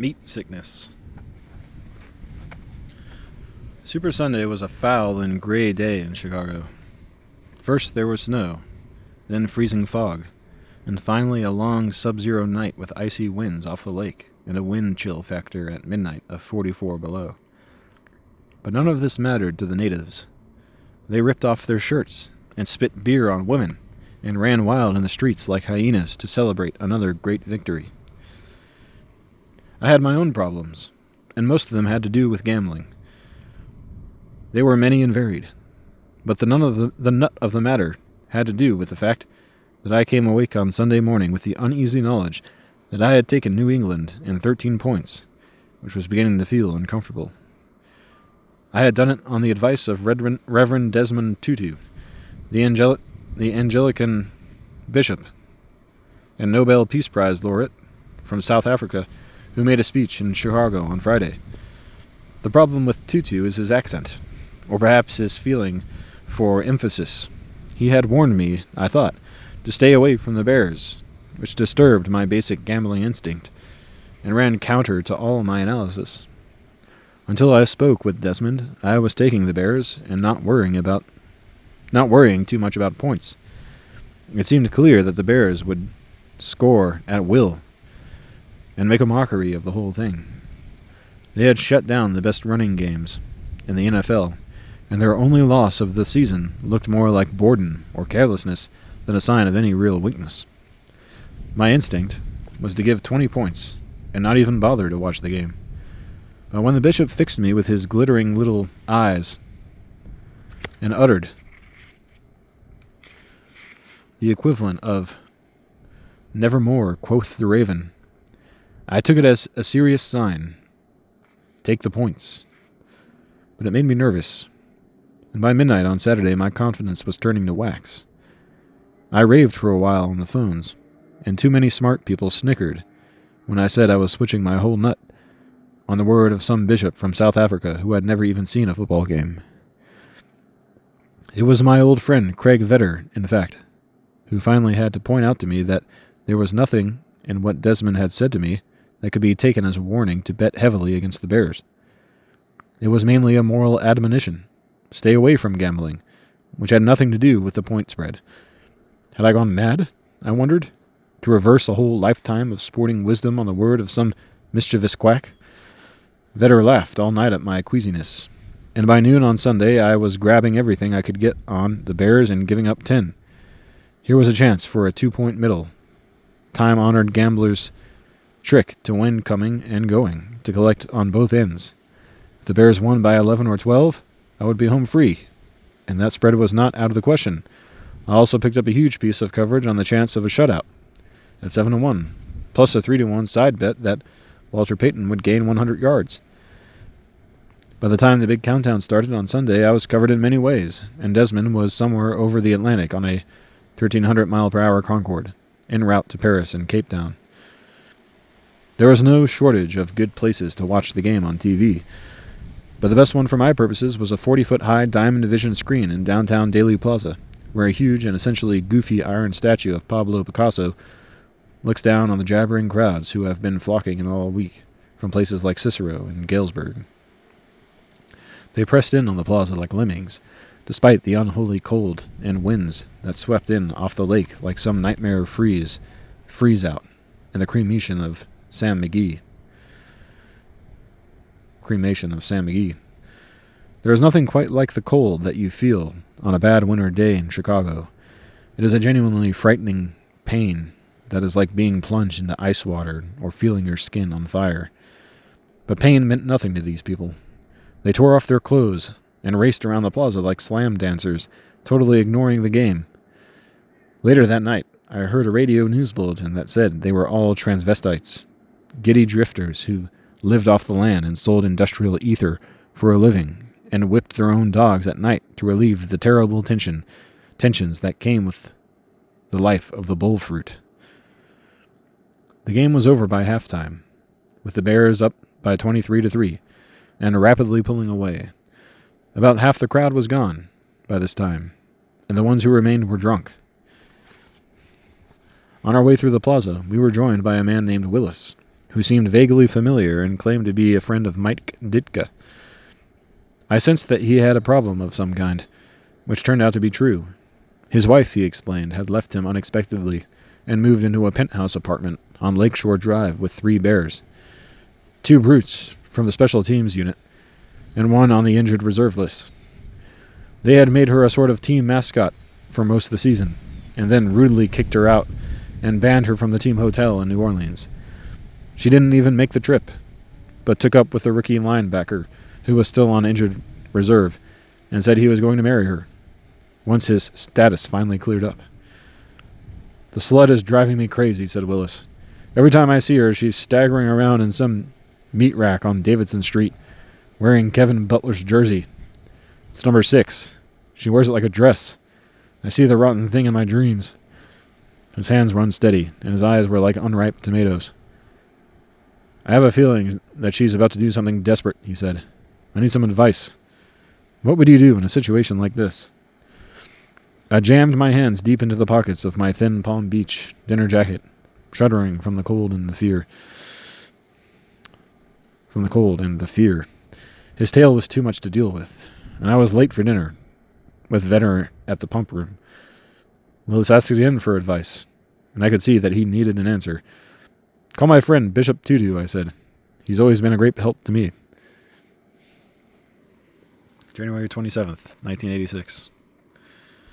Meat sickness. Super Sunday was a foul and gray day in Chicago. First there was snow, then freezing fog, and finally a long sub-zero night with icy winds off the lake and a wind chill factor at midnight of 44 below. But none of this mattered to the natives. They ripped off their shirts and spit beer on women and ran wild in the streets like hyenas to celebrate another great victory. I had my own problems, and most of them had to do with gambling. They were many and varied, but the nut of the matter had to do with the fact that I came awake on Sunday morning with the uneasy knowledge that I had taken New England in 13 points, which was beginning to feel uncomfortable. I had done it on the advice of Reverend Desmond Tutu, the Anglican bishop and Nobel Peace Prize laureate from South Africa, who made a speech in Chicago on Friday. The problem with Tutu is his accent, or perhaps his feeling for emphasis. He had warned me, I thought, to stay away from the bears, which disturbed my basic gambling instinct, and ran counter to all my analysis. Until I spoke with Desmond, I was taking the bears and not worrying too much about points. It seemed clear that the bears would score at will and make a mockery of the whole thing. They had shut down the best running games in the NFL, and their only loss of the season looked more like boredom or carelessness than a sign of any real weakness. My instinct was to give 20 points and not even bother to watch the game. But when the bishop fixed me with his glittering little eyes and uttered the equivalent of "Nevermore, quoth the raven," I took it as a serious sign. Take the points. But it made me nervous, and by midnight on Saturday my confidence was turning to wax. I raved for a while on the phones, and too many smart people snickered when I said I was switching my whole nut on the word of some bishop from South Africa who had never even seen a football game. It was my old friend Craig Vetter, in fact, who finally had to point out to me that there was nothing in what Desmond had said to me that could be taken as a warning to bet heavily against the Bears. It was mainly a moral admonition. Stay away from gambling, which had nothing to do with the point spread. Had I gone mad, I wondered, to reverse a whole lifetime of sporting wisdom on the word of some mischievous quack? Vetter laughed all night at my queasiness, and by noon on Sunday I was grabbing everything I could get on the Bears and giving up 10. Here was a chance for a 2-point middle. Time-honored gambler's trick to win coming and going, to collect on both ends. If the Bears won by 11 or 12, I would be home free, and that spread was not out of the question. I also picked up a huge piece of coverage on the chance of a shutout at 7-1, plus a 3-1 side bet that Walter Payton would gain 100 yards. By the time the big countdown started on Sunday, I was covered in many ways, and Desmond was somewhere over the Atlantic on a 1,300-mile-per-hour Concorde, en route to Paris and Cape Town. There was no shortage of good places to watch the game on TV, but the best one for my purposes was a 40-foot-high diamond vision screen in downtown Daley Plaza, where a huge and essentially goofy iron statue of Pablo Picasso looks down on the jabbering crowds who have been flocking in all week from places like Cicero and Galesburg. They pressed in on the plaza like lemmings, despite the unholy cold and winds that swept in off the lake like some nightmare freeze-out, and the cremation of Sam McGee. There is nothing quite like the cold that you feel on a bad winter day in Chicago. It is a genuinely frightening pain that is like being plunged into ice water or feeling your skin on fire. But pain meant nothing to these people. They tore off their clothes and raced around the plaza like slam dancers, totally ignoring the game. Later that night, I heard a radio news bulletin that said they were all transvestites, giddy drifters who lived off the land and sold industrial ether for a living, and whipped their own dogs at night to relieve the terrible tensions that came with the life of the bullfruit. The game was over by halftime, with the Bears up by 23-3, and rapidly pulling away. About half the crowd was gone by this time, and the ones who remained were drunk. On our way through the plaza, we were joined by a man named Willis, who seemed vaguely familiar and claimed to be a friend of Mike Ditka. I sensed that he had a problem of some kind, which turned out to be true. His wife, he explained, had left him unexpectedly and moved into a penthouse apartment on Lakeshore Drive with 3 bears. 2 brutes from the special teams unit, and 1 on the injured reserve list. They had made her a sort of team mascot for most of the season, and then rudely kicked her out and banned her from the team hotel in New Orleans. She didn't even make the trip, but took up with a rookie linebacker who was still on injured reserve and said he was going to marry her once his status finally cleared up. "The slut is driving me crazy," said Willis. "Every time I see her, she's staggering around in some meat rack on Davidson Street, wearing Kevin Butler's jersey. It's number 6. She wears it like a dress. I see the rotten thing in my dreams." His hands were unsteady, and his eyes were like unripe tomatoes. "I have a feeling that she's about to do something desperate," he said. "I need some advice. What would you do in a situation like this?" I jammed my hands deep into the pockets of my thin Palm Beach dinner jacket, shuddering from the cold and the fear. His tale was too much to deal with, and I was late for dinner, with Venner at the pump room. Willis asked again for advice, and I could see that he needed an answer. "Call my friend Bishop Tudu," I said. "He's always been a great help to me." January 27th, 1986.